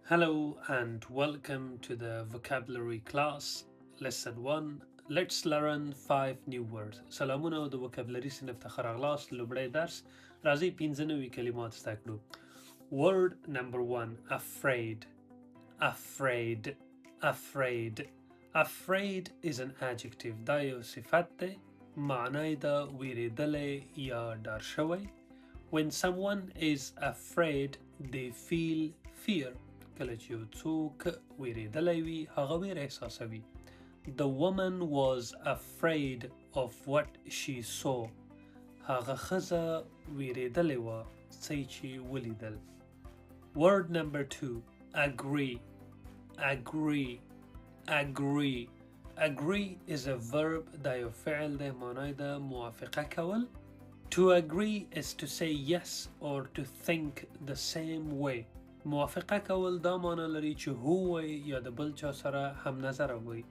Hello and welcome to the vocabulary class, lesson 1. Let's learn 5 new words. سلامونه او د vocabulary صنف ته ښه راغلاست. لومړی درس راځئ 15 نوي کلمات زده کړو. Word number 1. Afraid. Afraid. Afraid. Afraid is an adjective. دا یو صفت دی. معنی دا ویریدلی یا ډار شوی. When someone is afraid, they feel fear. کله چې یو څوک ویریدلی وي هغه ویره احساسوي. The woman was afraid of what she saw. هغه ښځه ویریدلې وه څه چې ولیدل. Word number 2. Agree. Agree. Agree. Agree is a verb. دا یو فعل دی معنی ده موافقه کول. To agree is to say yes or to think the same way. موافقه کول دا معنی لري چې هو وي یا د بل چا سره هم نظره وي.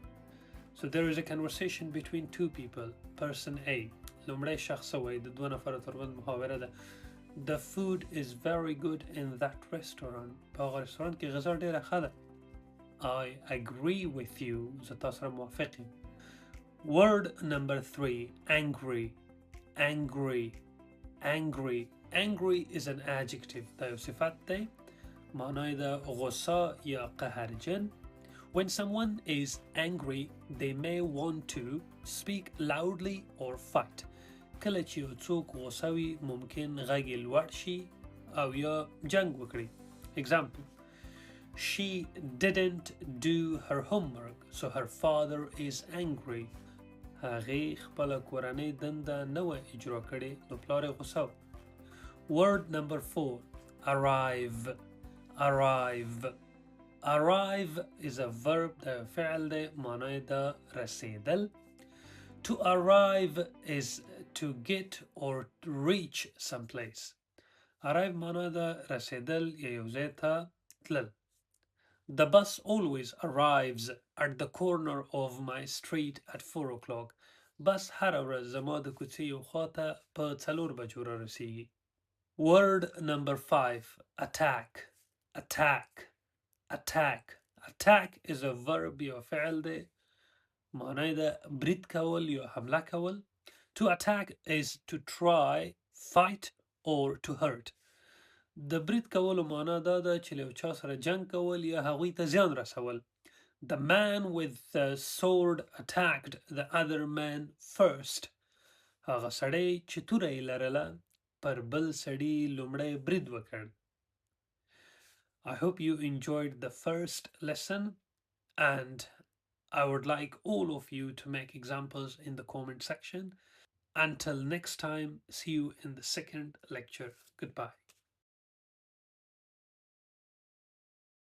So there is a conversation between two people. Person A. لومړی شخص وي د دوه نفرو ترمنځ محاوره ده. The food is very good in that restaurant. په هغه رستورانت کې غذا ډیره ښه ده. I agree with you. زه تا سره موافق یم. Word number 3. Angry. Angry. Angry. Angry is an adjective. دا یو صفت دی. معنی ده غصه یا قهرجن. When someone is angry, they may want to speak loudly or fight. کله چې یو څوک غصه وي ممکن غږ یې لوړ شي او یا جنگ وکړي. Example. She didn't do her homework, so her father is angry. هغې خپله کورنۍ دنده نه وه اجرا کړې نو پلار یې غصه و. Word number 4. Arrive. Arrive. Arrive is a verb. دا فعل دی معنی ده رسیدل. To arrive is to get or reach someplace. Arrive معنی ده رسیدل یا یو ځای ته تلل. The bus always arrives at the corner of my street at 4 o'clock. بس هر ورځ زما د کوڅې یو خواته په 4 بجو را رسیږي. Word number 5. Attack. Attack. Attack. Attack is a verb یا فعل دی معنی ده برید کول یا حمله کول. To attack is to try, fight or to hurt. د برید کولو معنا دا ده چې له یو چا سره جنگ کول یا هغوی ته زیان رسول. The man with the sword attacked the other man first. هغه سړی چې توره یې لرله پر بل سړي لومړی برید وکړ. I hope you enjoyed the first lesson and I would like all of you to make examples in the comment section. Until next time, see you in the second lecture. Goodbye.